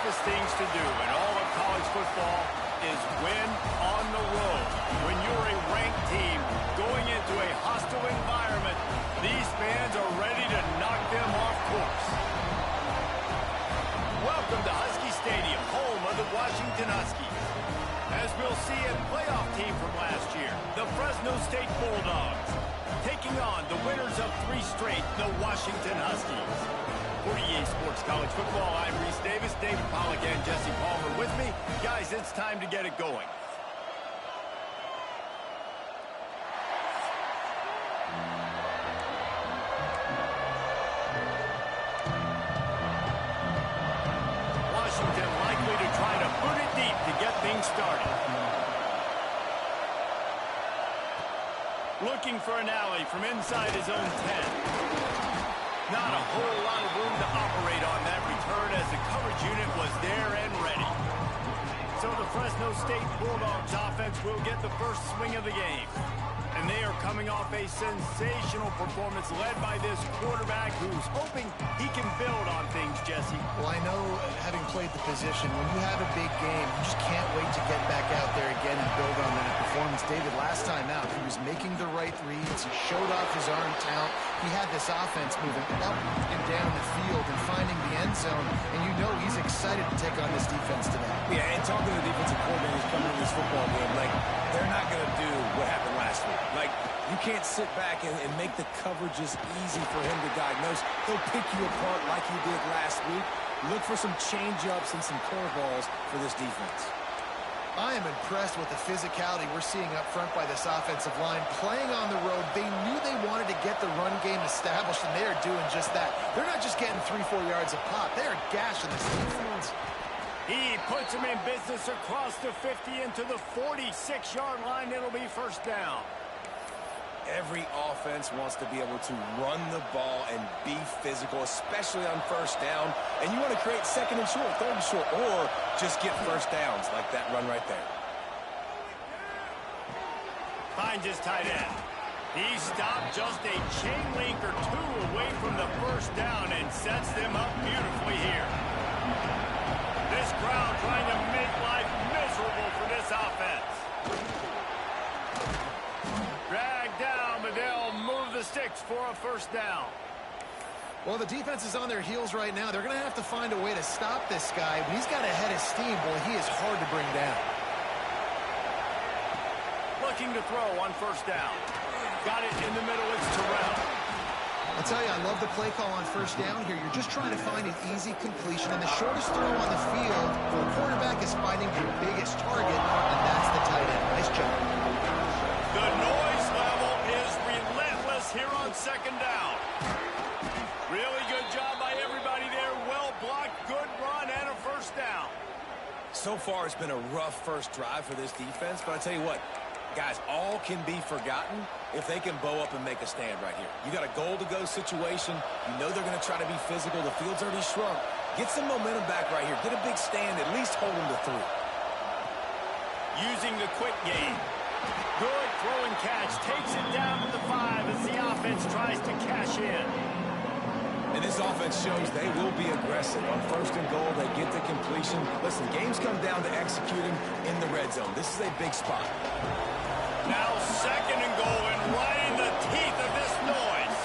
toughest things to do in all of college football is win on the road. When you're a ranked team going into a hostile environment, these fans are ready to knock them off course. Welcome to Husky Stadium, home of the Washington Huskies. As we'll see, a playoff team from last year, the Fresno State Bulldogs, taking on the winners of 3 straight, the Washington Huskies. For EA Sports College Football, I'm Reese Davis, David Pollack, and Jesse Palmer with me. Guys, it's time to get it going. Washington likely to try to put it deep to get things started. Looking for an alley from inside his own 10. Not a whole lot of room to operate on that return as the coverage unit was there and ready. So the Fresno State Bulldogs offense will get the first swing of the game. And they are coming off a sensational performance led by this quarterback who's hoping he can build on things, Jesse. Well, I know, having played the position, when you have a big game, you just can't wait to get back out there again and build on that performance. David, last time out, he was making the right reads. He showed off his arm talent. He had this offense moving up and down the field and finding the end zone. And you know he's excited to take on this defense today. Yeah, and talking to the defensive coordinators coming into this football game, like, they're not going to do what happened last week. Like, you can't sit back and make the coverages easy for him to diagnose. He'll pick you apart like he did last week. Look for some change-ups and some curveballs for this defense. I am impressed with the physicality we're seeing up front by this offensive line. Playing on the road, they knew they wanted to get the run game established, and they are doing just that. They're not just getting 3-4 yards a pop. They are gashing this defense. He puts him in business across the 50 into the 46-yard line. It'll be first down. Every offense wants to be able to run the ball and be physical, especially on first down. And you want to create second and short, third and short, or just get first downs like that run right there. Finds his tight end. He stopped just a chain link or 2 away from the first down and sets them up beautifully here. This crowd trying to make life miserable for this offense. Dragged down, but they'll move the sticks for a first down. Well, the defense is on their heels right now. They're going to have to find a way to stop this guy. But he's got a head of steam. Boy, he is hard to bring down. Looking to throw on first down. Got it in the middle. It's Terrell. I'll tell you, I love the play call on first down here. You're just trying to find an easy completion, and the shortest throw on the field for a quarterback is finding your biggest target, and that's the tight end. Nice job. The noise level is relentless here on second down. Really good job by everybody there. Well blocked, good run, and a first down. So far, it's been a rough first drive for this defense, but I tell you what, guys, all can be forgotten if they can bow up and make a stand right here. You got a goal-to-go situation. You know they're going to try to be physical. The field's already shrunk. Get some momentum back right here. Get a big stand. At least hold them to 3. Using the quick game. Good throw and catch. Takes it down to the 5 as the offense tries to cash in. And this offense shows they will be aggressive. On first and goal, they get the completion. Listen, games come down to executing in the red zone. This is a big spot. Now second and goal, and right in the teeth of this noise.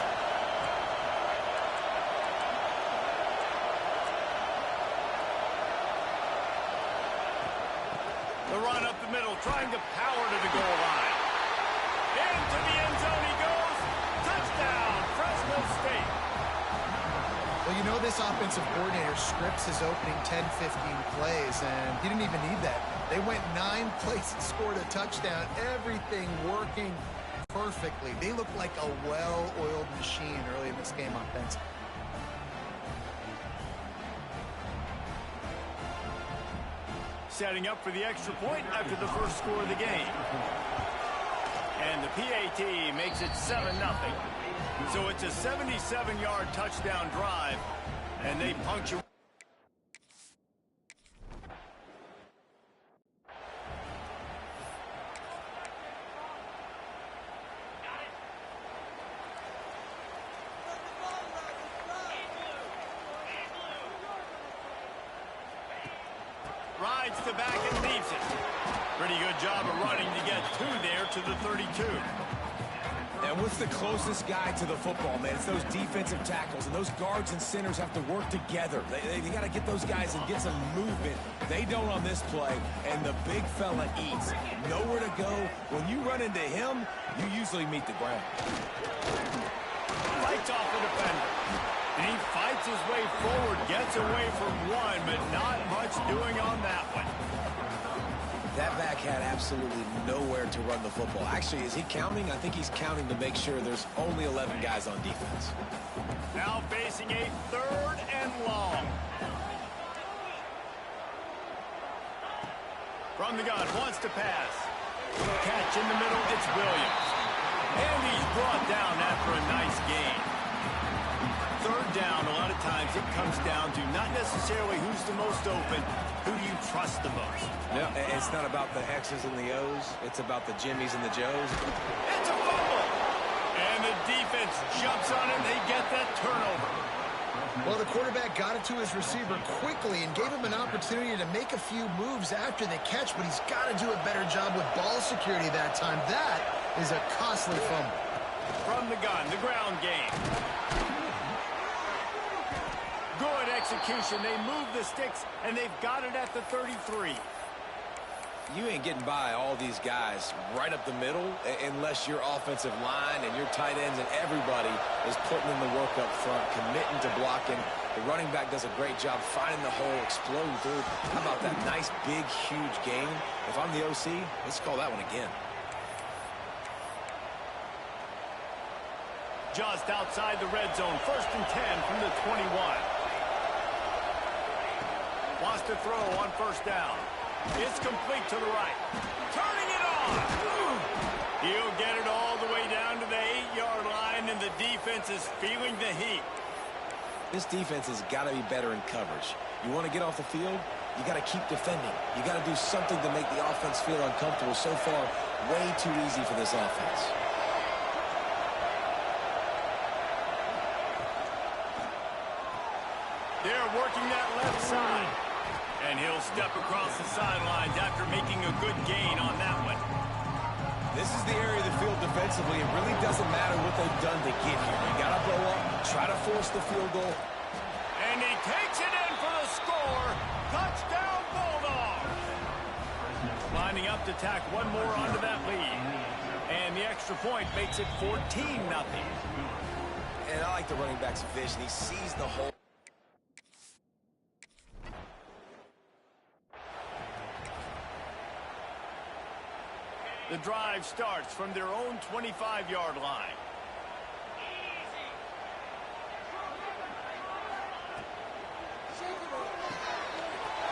The run up the middle, trying to power to the goal line. Into the end zone he goes. Touchdown, Fresno State. Well, you know this offensive coordinator scripts his opening 10, 15 plays, and he didn't even need that. They went 9 plays and scored a touchdown. Everything working perfectly. They look like a well-oiled machine early in this game offensively. Setting up for the extra point after the first score of the game. And the PAT makes it 7-0. So it's a 77-yard touchdown drive, and they puncture. rides the back and leaves it. Pretty good job of running to get two there to the 32. And what's the closest guy to the football, man? It's those defensive tackles, and those guards and centers have to work together. They got to get those guys and get some movement. They don't on this play, and the big fella eats. Nowhere to go. When you run into him, you usually meet the ground. Fights off the defender. And he fights his way forward, gets away from one, but not much doing on that one. That back had absolutely nowhere to run the football. Actually, is he counting? I think he's counting to make sure there's only 11 guys on defense. Now facing a 3rd and long. From the gun, wants to pass. Catch in the middle, it's Williams. And he's brought down after a nice gain. 3rd down, a lot of times it comes down to not necessarily who's the most open, who do you trust the most? No, it's not about the X's and the O's. It's about the Jimmies and the Joes. It's a fumble! And the defense jumps on it, they get that turnover. Well, the quarterback got it to his receiver quickly and gave him an opportunity to make a few moves after the catch, but he's got to do a better job with ball security that time. That is a costly fumble. From the gun, the ground game. Good execution. They move the sticks, and they've got it at the 33. You ain't getting by all these guys right up the middle unless your offensive line and your tight ends and everybody is putting in the work up front, committing to blocking. The running back does a great job finding the hole, exploding through. How about that nice, big, huge gain? If I'm the OC, let's call that one again. Just outside the red zone, 1st and 10 from the 21. Wants to throw on 1st down. It's complete to the right. Turning it on. He'll get it all the way down to the 8-yard line, and the defense is feeling the heat. This defense has got to be better in coverage. You want to get off the field, you got to keep defending. You got to do something to make the offense feel uncomfortable. So far, way too easy for this offense. They're working that left side. And he'll step across the sidelines after making a good gain on that one. This is the area of the field defensively. It really doesn't matter what they've done to get here. You got to blow up, try to force the field goal. And he takes it in for the score. Touchdown, Bulldogs. Lining up to tack one more onto that lead. And the extra point makes it 14-0. And I like the running back's vision. He sees the hole. The drive starts from their own 25-yard line.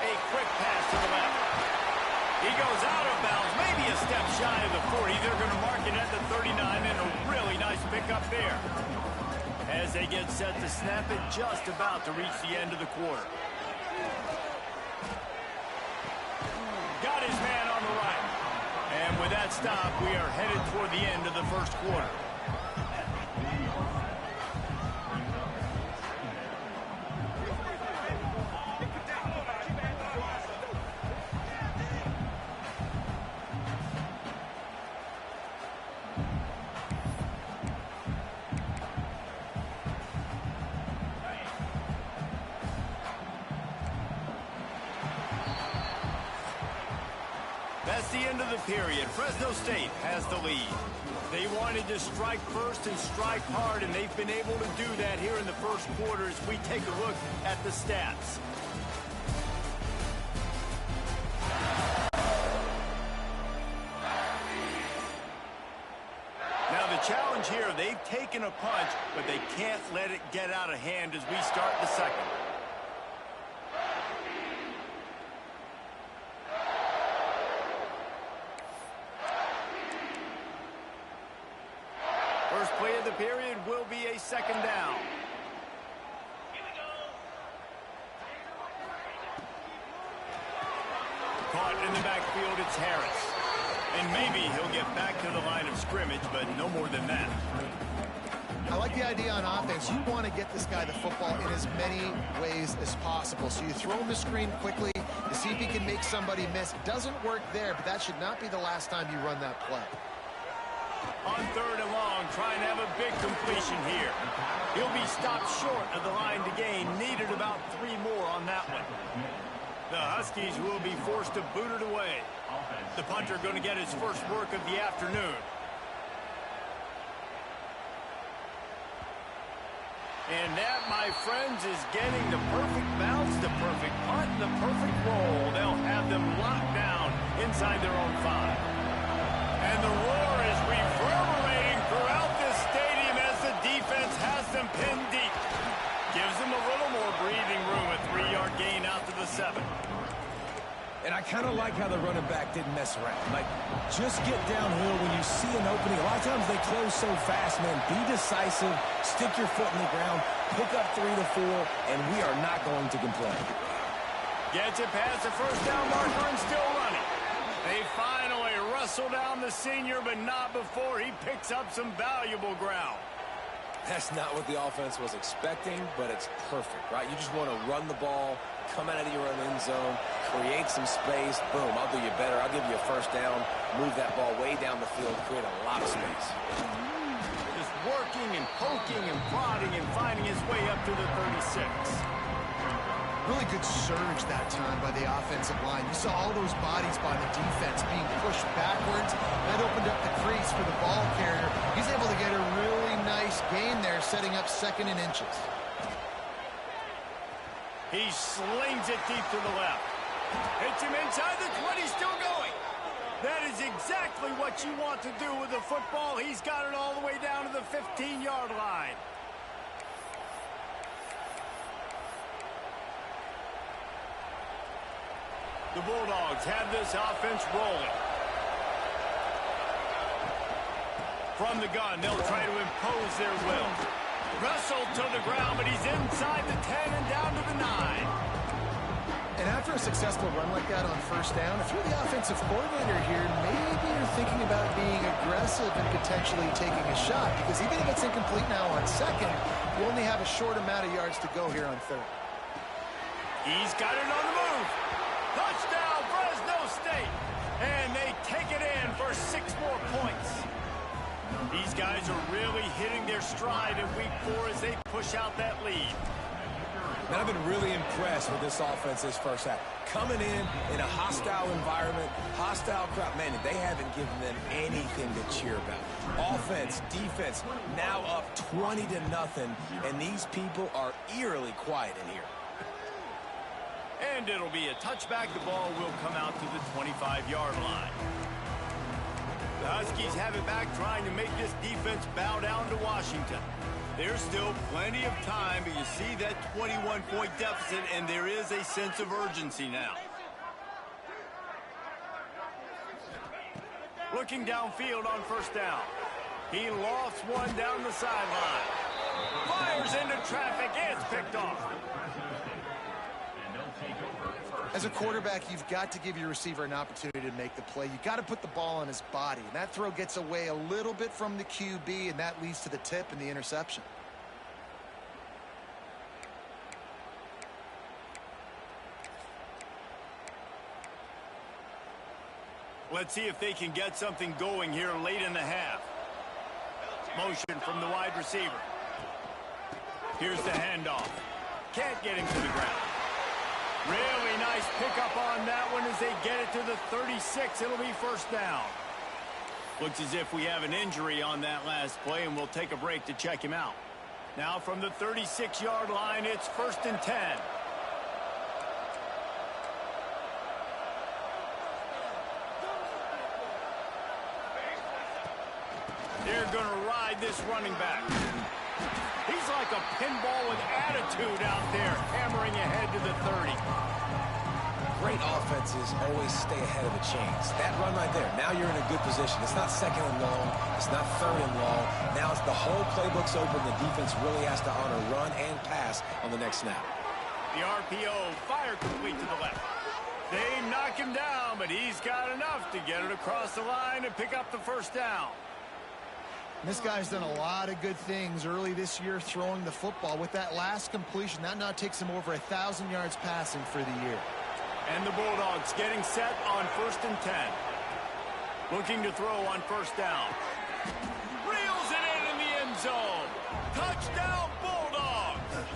A quick pass to the left. He goes out of bounds, maybe a step shy of the 40. They're going to mark it at the 39, and a really nice pickup there. As they get set to snap it, just about to reach the end of the quarter. Got his man on the right. And with that stop, we are headed toward the end of the 1st quarter. That's the end of the period. Fresno State has the lead. They wanted to strike first and strike hard, and they've been able to do that here in the 1st quarter as we take a look at the stats. Now the challenge here, they've taken a punch, but they can't let it get out of hand as we start the 2nd. First play of the period will be a 2nd down. Caught in the backfield, it's Harris. And maybe he'll get back to the line of scrimmage, but no more than that. I like the idea on offense. You want to get this guy the football in as many ways as possible. So you throw him the screen quickly, to see if he can make somebody miss. Doesn't work there, but that should not be the last time you run that play. On 3rd and long, trying to have a big completion here. He'll be stopped short of the line to gain. Needed about 3 more on that one. The Huskies will be forced to boot it away. The punter going to get his first work of the afternoon. And that, my friends, is getting the perfect bounce, the perfect punt, and the perfect roll. They'll have them locked down inside their own 5. And the roar is reverberating throughout this stadium as the defense has them pinned deep. Gives them a little more breathing room, a 3-yard gain out to the 7. And I kind of like how the running back didn't mess around. Like, just get downhill when you see an opening. A lot of times they close so fast, man. Be decisive, stick your foot in the ground, pick up 3 to 4, and we are not going to complain. Gets it past the first down marker and still running. They finally wrestle down the senior, but not before he picks up some valuable ground. That's not what the offense was expecting, but it's perfect, right? You just want to run the ball, come out of your own end zone, create some space. Boom, I'll do you better. I'll give you a first down, move that ball way down the field, create a lot of space. Just working and poking and prodding and finding his way up to the 36. Really good surge that time by the offensive line. You saw all those bodies by the defense being pushed backwards. That opened up the crease for the ball carrier. He's able to get a really nice gain there, setting up 2nd and inches. He slings it deep to the left. Hits him inside the 20, still going. That is exactly what you want to do with the football. He's got it all the way down to the 15-yard line. The Bulldogs have this offense rolling. From the gun, they'll try to impose their will. Wrestled to the ground, but he's inside the 10 and down to the 9. And after a successful run like that on first down, if you're the offensive coordinator here, maybe you're thinking about being aggressive and potentially taking a shot, because even if it's incomplete now on 2nd, you only have a short amount of yards to go here on 3rd. He's got it on the move. Touchdown, Fresno State. And they take it in for 6 more points. These guys are really hitting their stride in week 4 as they push out that lead. And I've been really impressed with this offense this first half. Coming in a hostile environment, hostile crowd. Man, they haven't given them anything to cheer about. Offense, defense, now up 20-0, and these people are eerily quiet in here. And it'll be a touchback. The ball will come out to the 25-yard line. The Huskies have it back, trying to make this defense bow down to Washington. There's still plenty of time, but you see that 21-point deficit, and there is a sense of urgency now. Looking downfield on first down. He lofts one down the sideline. Fires into traffic. It's picked off. As a quarterback, you've got to give your receiver an opportunity to make the play. You've got to put the ball on his body. And that throw gets away a little bit from the QB, and that leads to the tip and the interception. Let's see if they can get something going here late in the half. Motion from the wide receiver. Here's the handoff. Can't get him to the ground. Really nice pickup on that one as they get it to the 36. It'll be first down. Looks as if we have an injury on that last play, and we'll take a break to check him out. Now from the 36-yard line, it's 1st and 10. They're going to ride this running back. He's like a pinball with attitude out there, hammering ahead to the 30. Great offenses always stay ahead of the chains. That run right there, now you're in a good position. It's not 2nd and long. It's not 3rd and long. Now it's the whole playbook's open. The defense really has to honor run and pass on the next snap. The RPO, fire complete to the left. They knock him down, but he's got enough to get it across the line and pick up the first down. This guy's done a lot of good things early this year throwing the football. With that last completion, that now takes him over 1,000 yards passing for the year. And the Bulldogs getting set on 1st and 10. Looking to throw on 1st down. Reels it in the end zone. Touchdown, Bulldogs!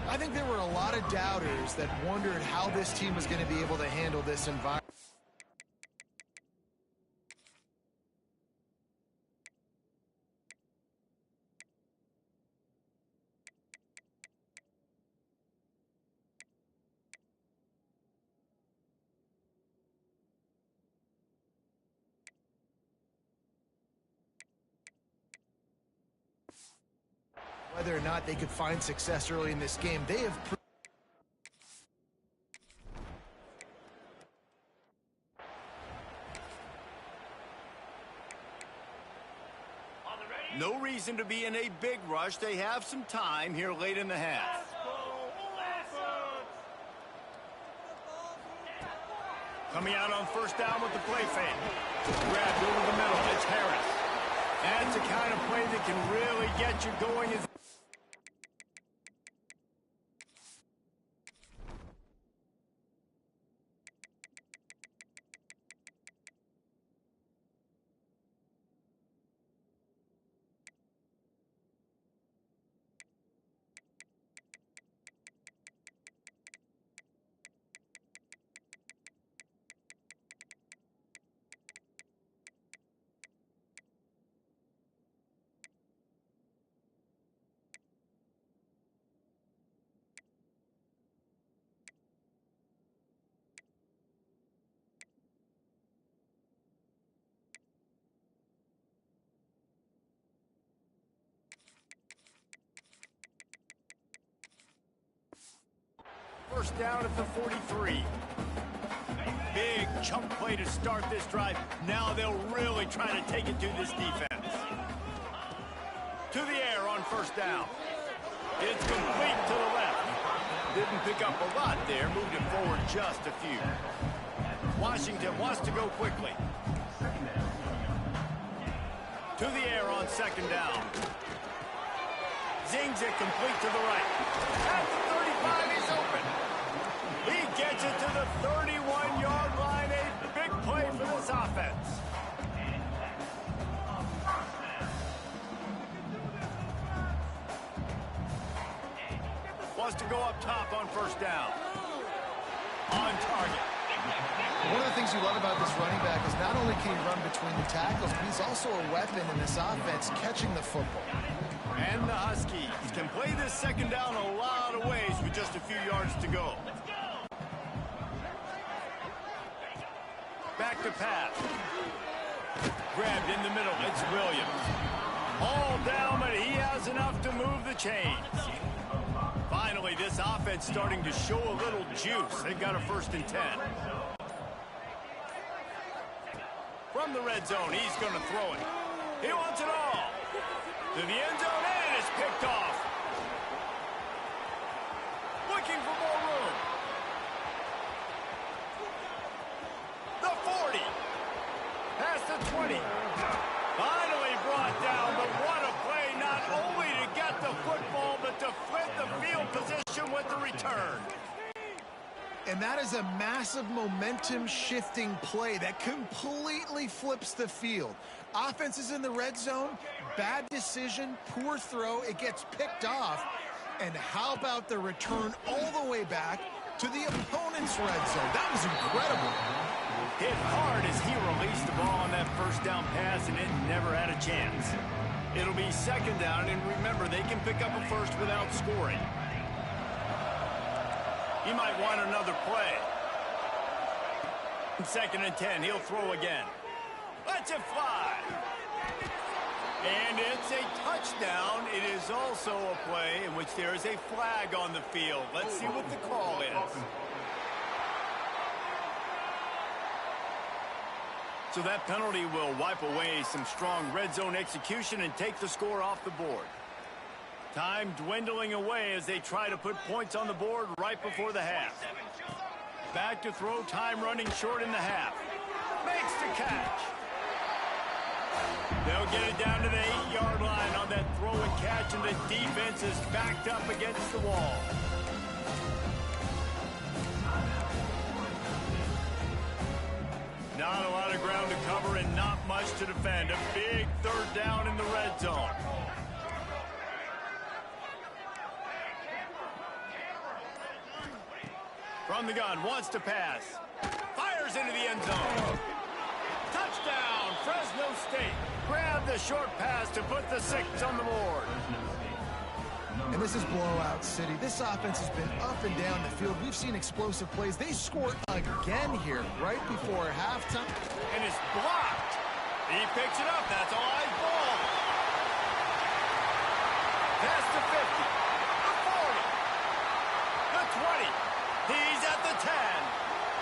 I think there were a lot of doubters that wondered how this team was going to be able to handle this environment. Whether or not they could find success early in this game, they have no reason to be in a big rush. They have some time here late in the half. Coming out on 1st down with the play fake. Grabbed over the middle. It's Harris. That's the kind of play that can really get you going. First down at the 43. Big chunk play to start this drive. Now they'll really try to take it to this defense. To the air on 1st down. It's complete to the left. Didn't pick up a lot there. Moved it forward just a few. Washington wants to go quickly. To the air on 2nd down. Zings it complete to the right. At the 35, he's open. He gets it to the 31-yard line. A big play for this offense. Wants to go up top on 1st down. On target. One of the things you love about this running back is not only can he run between the tackles, but he's also a weapon in this offense catching the football. And the Huskies can play this 2nd down a lot of ways with just a few yards to go. Back to pass. Grabbed in the middle. It's Williams. All down, but he has enough to move the chains. Finally, this offense starting to show a little juice. They've got a 1st and 10. From the red zone, he's going to throw it. He wants it all. To the end zone, and it's picked off. Looking for more room. The 40. Past the 20. Finally brought down, but what a play, not only to get the football, but to flip the field position with the return. And that is a massive momentum-shifting play that completely flips the field. Offense is in the red zone, bad decision, poor throw, it gets picked off. And how about the return all the way back to the opponent's red zone? That was incredible. Hit hard as he released the ball on that 1st down pass, and it never had a chance. It'll be 2nd down, and remember, they can pick up a 1st without scoring. He might want another play. 2nd and 10, he'll throw again. Lets it fly. And it's a touchdown. It is also a play in which there is a flag on the field. Let's see what the call is. So that penalty will wipe away some strong red zone execution and take the score off the board. Time dwindling away as they try to put points on the board right before the half. Back to throw, time running short in the half. Makes the catch. They'll get it down to the 8-yard line on that throw and catch, and the defense is backed up against the wall. and not much to defend. A big third down in the red zone. From the gun, wants to pass. Fires into the end zone. Touchdown, Fresno State. Grab the short pass to put the 6 on the board. And this is blowout city. This offense has been up and down the field. We've seen explosive plays. They scored again here right before halftime. And it's blocked. He picks it up. That's a live ball. Pass to 50. The 40. The 20. He's at the 10.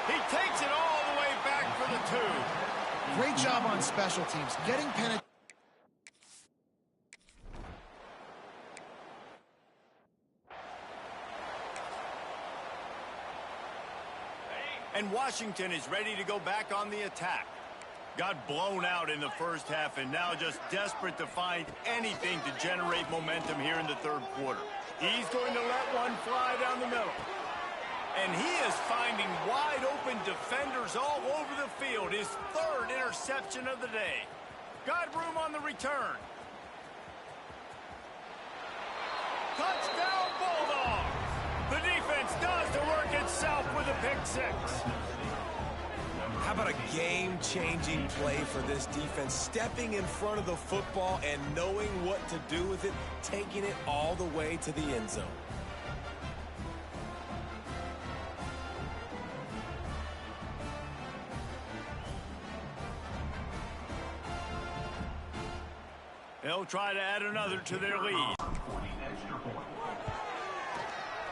He takes it all the way back for the 2. Great job on special teams. Getting penetration. And Washington is ready to go back on the attack. Got blown out in the first half and now just desperate to find anything to generate momentum here in the third quarter. He's going to let one fly down the middle. And he is finding wide open defenders all over the field. His 3rd interception of the day. Got room on the return. Touchdown Bulldogs! The defense does the work itself with a pick 6. How about a game-changing play for this defense? Stepping in front of the football and knowing what to do with it, taking it all the way to the end zone. They'll try to add another to their lead.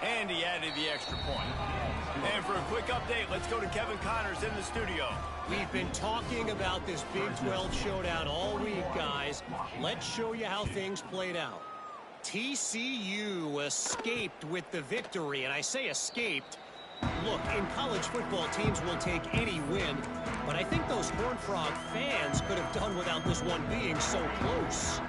And he added the extra point. And for a quick update, let's go to Kevin Connors in the studio. We've been talking about this Big 12 showdown all week, guys. Let's show you how things played out. TCU escaped with the victory, and I say escaped. Look, in college football, teams will take any win, but I think those Horned Frog fans could have done without this one being so close.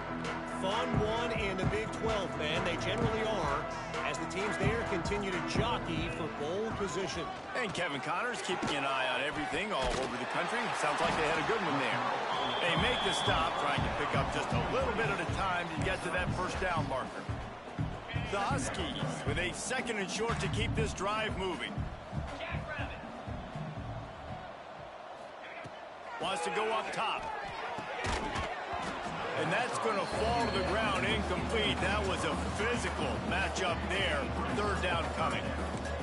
Fun one in the Big 12, man. They generally are, as the teams there continue to jockey for bowl position. And Kevin Connors keeping an eye on everything all over the country. Sounds like they had a good one there. They make the stop, trying to pick up just a little bit at a time to get to that first down marker. The Huskies with a 2nd and short to keep this drive moving. Wants to go up top. And that's going to fall to the ground incomplete. That was a physical matchup there. 3rd down coming.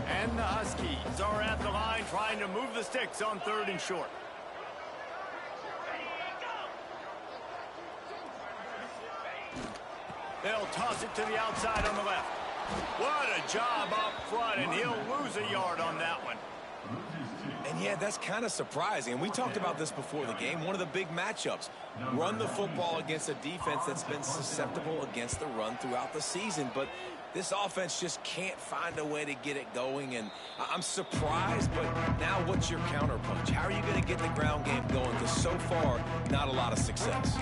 And the Huskies are at the line trying to move the sticks on 3rd and short. They'll toss it to the outside on the left. What a job up front, and he'll lose a yard on that one. And yeah, that's kind of surprising. And we talked about this before the game. One of the big matchups. Run the football against a defense that's been susceptible against the run throughout the season. But this offense just can't find a way to get it going. And I'm surprised, but now what's your counterpunch? How are you going to get the ground game going? Because so far, not a lot of success.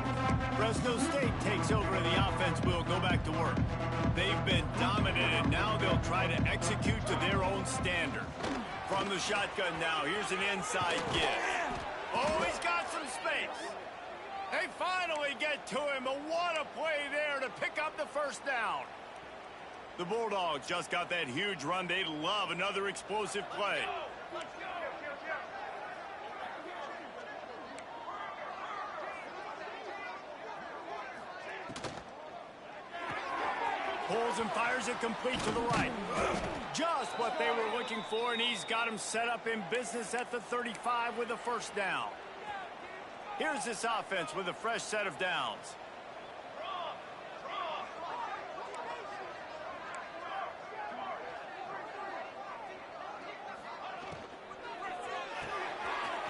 Fresno State takes over and the offense will go back to work. They've been dominant, and now they'll try to execute to their own standard. From the shotgun now, here's an inside give. Oh, he's got some space. They finally get to him, but what a play there to pick up the first down. The Bulldogs just got that huge run. They love another explosive play. Pulls and fires it complete to the right. Just what they were looking for, and he's got him set up in business at the 35 with a first down. Here's this offense with a fresh set of downs.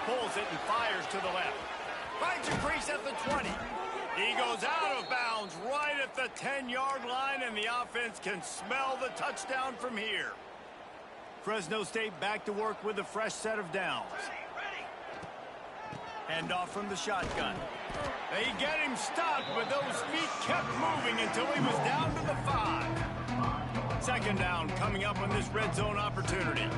Pulls it and fires to the left. Finds a crease at the 20. He goes out of bounds right at the 10-yard line, and the offense can smell the touchdown from here. Fresno State back to work with a fresh set of downs. Hand off from the shotgun. They get him stopped, but those feet kept moving until he was down to the 5. 2nd down coming up on this red zone opportunity.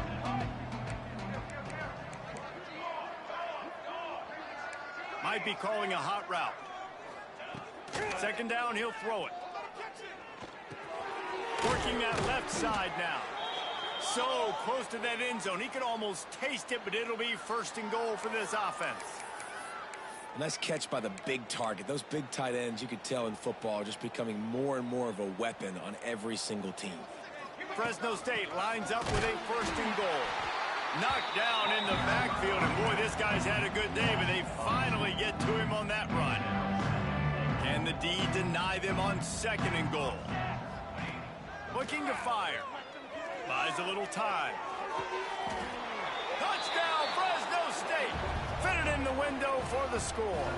Might be calling a hot route. Second down, he'll throw it. Working that left side now. So close to that end zone. He could almost taste it, but it'll be first and goal for this offense. Nice catch by the big target. Those big tight ends, you could tell in football, are just becoming more and more of a weapon on every single team. Fresno State lines up with a first and goal. Knocked down in the backfield, and boy, this guy's had a good day, but they finally get to him on that run. Can the D deny them on second and goal? Looking to fire. Buys a little time. Touchdown, Fresno State. Fitted in the window for the score.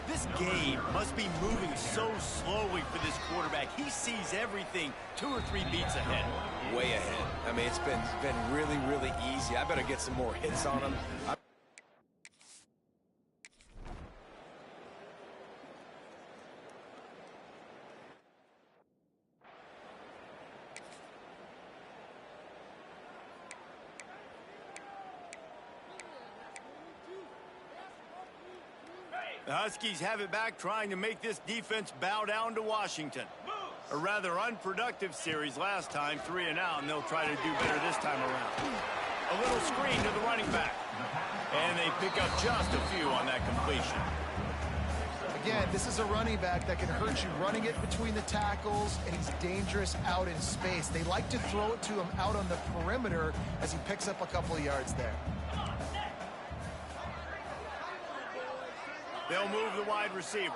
This game must be moving so slowly for this quarterback. He sees everything 2 or 3 beats ahead. Way ahead. I mean, it's been really, really easy. I better get some more hits on him. The Huskies have it back, trying to make this defense bow down to Washington. A rather unproductive series last time, 3 and out, and they'll try to do better this time around. A little screen to the running back. And they pick up just a few on that completion. Again, this is a running back that can hurt you running it between the tackles, and he's dangerous out in space. They like to throw it to him out on the perimeter as he picks up a couple of yards there. They'll move the wide receiver.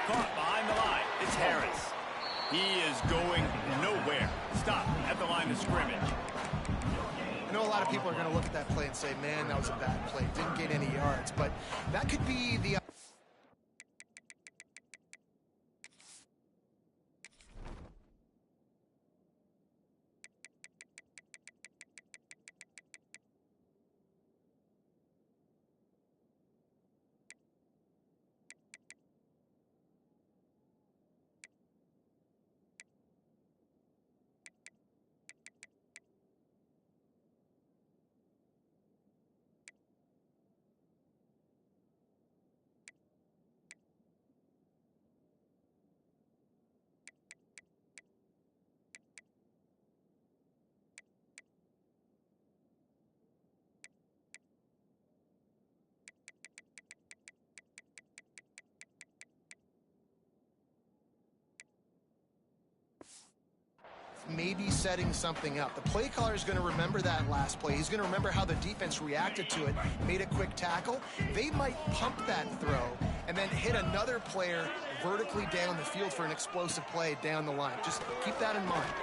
Caught behind the line. It's Harris. He is going nowhere. Stop at the line of scrimmage. I know a lot of people are going to look at that play and say, man, that was a bad play. Didn't get any yards. But that could be the... maybe setting something up. The play caller is going to remember that last play. He's going to remember how the defense reacted to it, made a quick tackle. They might pump that throw and then hit another player vertically down the field for an explosive play down the line. Just keep that in mind.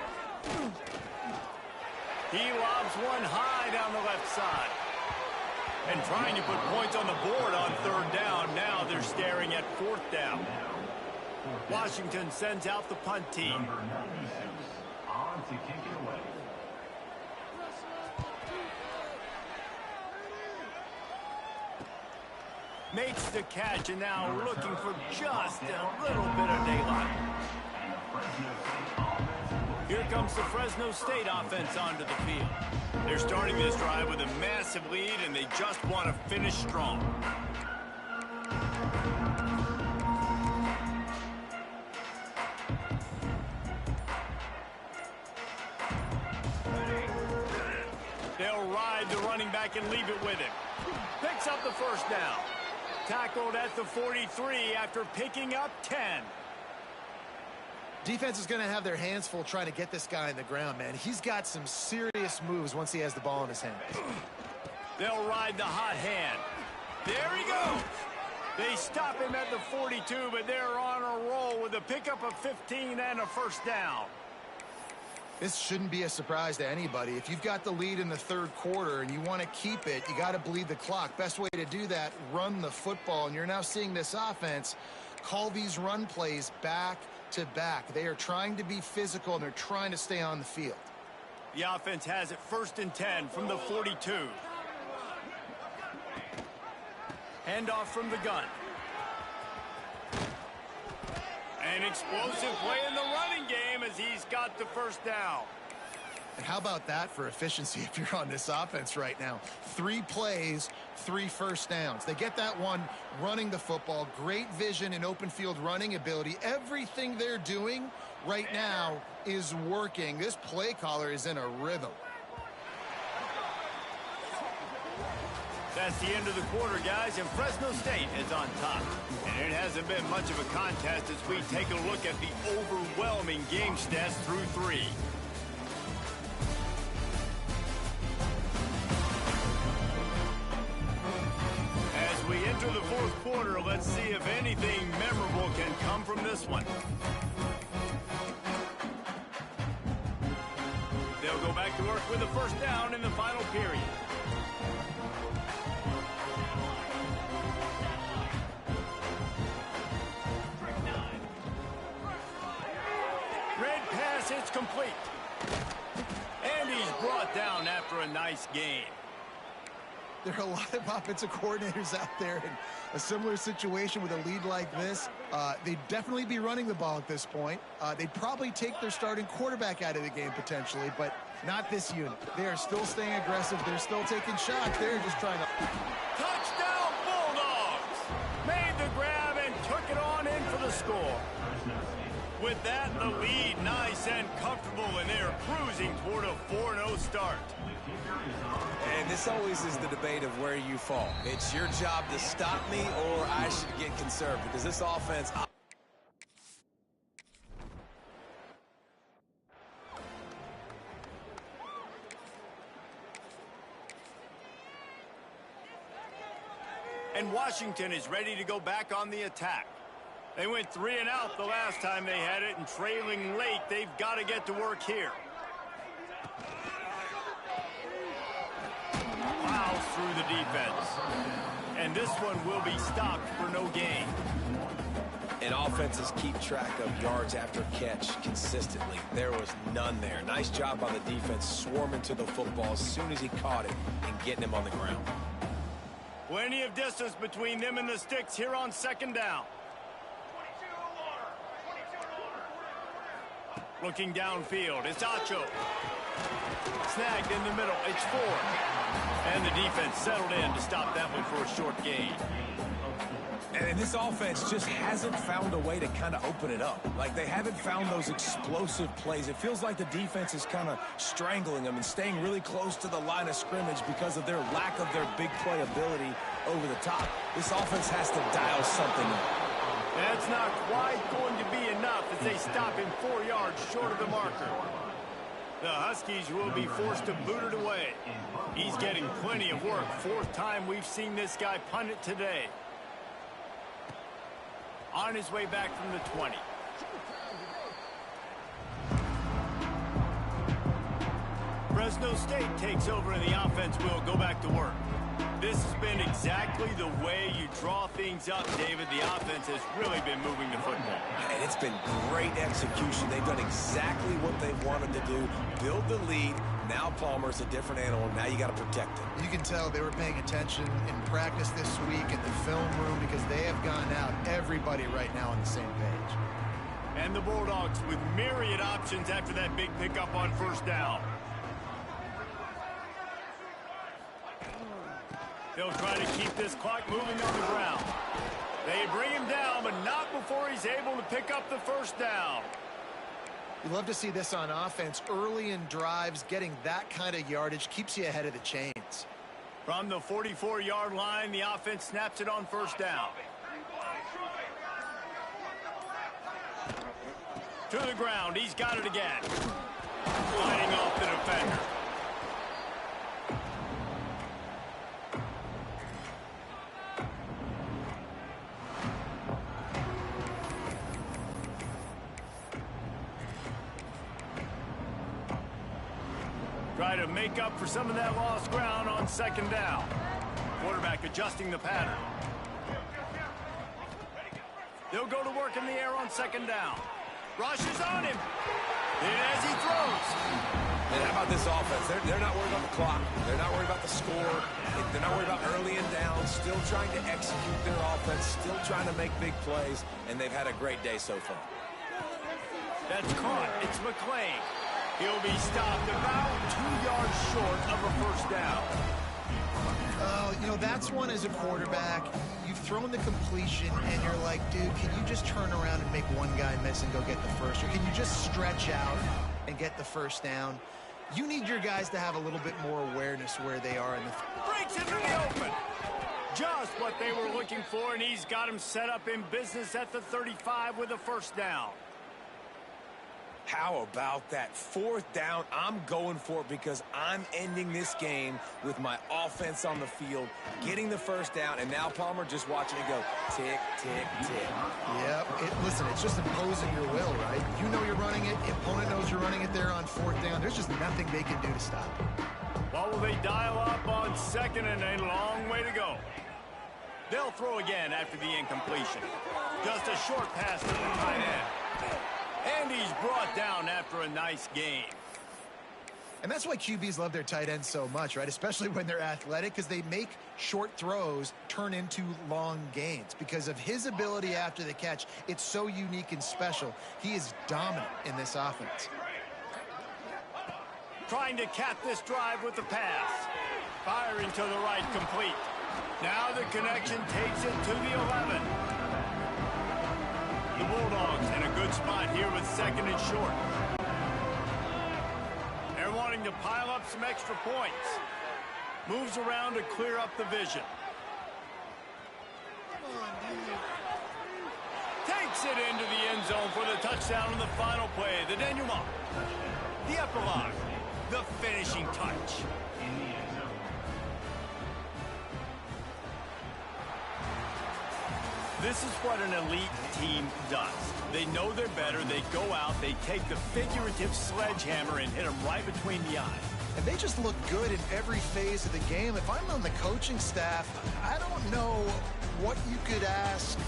He lobs one high down the left side. And trying to put points on the board on third down. Now they're staring at fourth down. Washington sends out the punt team. To kick it away. Makes the catch, and now looking for just a little bit of daylight. Here comes the Fresno State offense onto the field. They're starting this drive with a massive lead, and they just want to finish strong. They'll ride the running back and leave it with him. Picks up the first down. Tackled at the 43 after picking up 10. Defense is going to have their hands full trying to get this guy on the ground, man. He's got some serious moves once he has the ball in his hands. They'll ride the hot hand. There he goes. They stop him at the 42, but they're on a roll with a pickup of 15 and a first down. This shouldn't be a surprise to anybody. If you've got the lead in the third quarter and you want to keep it, you got to bleed the clock. Best way to do that, run the football. And you're now seeing this offense call these run plays back to back. They are trying to be physical, and they're trying to stay on the field. The offense has it 1st and 10 from the 42. Handoff from the gun. An explosive play in the running game as he's got the first down. And how about that for efficiency if you're on this offense right now? 3 plays, 3 first downs. They get that one running the football, great vision and open field running ability. Everything they're doing right now is working. This play caller is in a rhythm. That's the end of the quarter, guys, and Fresno State is on top. And it hasn't been much of a contest as we take a look at the overwhelming game stats through 3. As we enter the 4th quarter, let's see if anything memorable can come from this one. They'll go back to work with a first down in the final period. It's complete. And he's brought down after a nice gain. There are a lot of offensive coordinators out there in a similar situation with a lead like this. They'd definitely be running the ball at this point. They'd probably take their starting quarterback out of the game potentially, but not this unit. They are still staying aggressive. They're still taking shots. They're just trying to... Touchdown Bulldogs! Made the grab and took it on in for the score. With that, the lead nice and comfortable, and they're cruising toward a 4-0 start. And this always is the debate of where you fall. It's your job to stop me, or I should get conserved, because this offense... And Washington is ready to go back on the attack. They went 3 and out the last time they had it, and trailing late, they've got to get to work here. Plows through the defense. And this one will be stopped for no gain. And offenses keep track of yards after catch consistently. There was none there. Nice job by the defense swarming to the football as soon as he caught it and getting him on the ground. Plenty of distance between them and the sticks here on 2nd down. Looking downfield, it's Acho. Snagged in the middle, it's Ford. And the defense settled in to stop that one for a short gain. And this offense just hasn't found a way to kind of open it up. Like, they haven't found those explosive plays. It feels like the defense is kind of strangling them and staying really close to the line of scrimmage because of their lack of their big play ability over the top. This offense has to dial something up. That's not quite going to be enough as they stop him 4 yards short of the marker. The Huskies will be forced to boot it away. He's getting plenty of work. 4th time we've seen this guy punt it today. On his way back from the 20. Fresno State takes over and the offense will go back to work. This has been exactly the way you draw things up, David. The offense has really been moving the football. And it's been great execution. They've done exactly what they've wanted to do. Build the lead. Now Palmer's a different animal. Now you got to protect him. You can tell they were paying attention in practice this week in the film room because they have gone out, everybody right now on the same page. And the Bulldogs with myriad options after that big pickup on 1st down. They'll try to keep this clock moving on the ground. They bring him down, but not before he's able to pick up the 1st down. You love to see this on offense. Early in drives, getting that kind of yardage keeps you ahead of the chains. From the 44-yard line, the offense snaps it on 1st down. To the ground, he's got it again. Sliding off the defender. Try to make up for some of that lost ground on 2nd down. Quarterback adjusting the pattern. They'll go to work in the air on 2nd down. Rush is on him. And as he throws. And how about this offense? They're not worried about the clock. They're not worried about the score. They're not worried about early and down. Still trying to execute their offense. Still trying to make big plays. And they've had a great day so far. That's caught. It's McClain. He'll be stopped about 2 yards short of a first down. You know, that's one as a quarterback. You've thrown the completion, and you're like, dude, can you just turn around and make one guy miss and go get the first? Or can you just stretch out and get the first down? You need your guys to have a little bit more awareness where they are in the... Breaks into the open. Just what they were looking for, and he's got him set up in business at the 35 with a first down. How about that? Fourth down, I'm going for it because I'm ending this game with my offense on the field, getting the first down, and now Palmer just watching it go tick, tick, tick. Yep. Listen, it's just imposing your will, right? You know you're running it. The opponent knows you're running it there on fourth down. There's just nothing they can do to stop it. Well, will they dial up on second and a long way to go? They'll throw again after the incompletion. Just a short pass to the tight end. And he's brought down after a nice game. And that's why QBs love their tight ends so much, right? Especially when they're athletic, because they make short throws turn into long gains. Because of his ability after the catch, it's so unique and special. He is dominant in this offense. Trying to cap this drive with the pass. Firing to the right, complete. Now the connection takes it to the 11. The Bulldogs in a good spot here with second and short. They're wanting to pile up some extra points. Moves around to clear up the vision. Takes it into the end zone for the touchdown on the final play. The denouement. The epilogue. The finishing touch. This is what an elite team does. They know they're better. They go out. They take the figurative sledgehammer and hit them right between the eyes. And they just look good in every phase of the game. If I'm on the coaching staff, I don't know what you could ask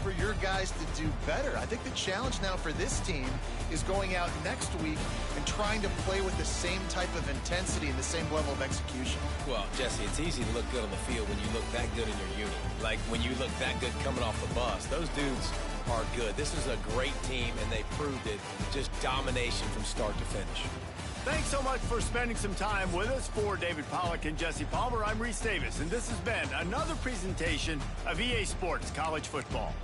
for your guys to do better. I think the challenge now for this team is going out next week and trying to play with the same type of intensity and the same level of execution. Well, Jesse, it's easy to look good on the field when you look that good in your unit. Like when you look that good coming off the bus. Those dudes are good. This is a great team, and they proved it. Just domination from start to finish. Thanks so much for spending some time with us. For David Pollack and Jesse Palmer, I'm Reese Davis, and this has been another presentation of EA Sports College Football.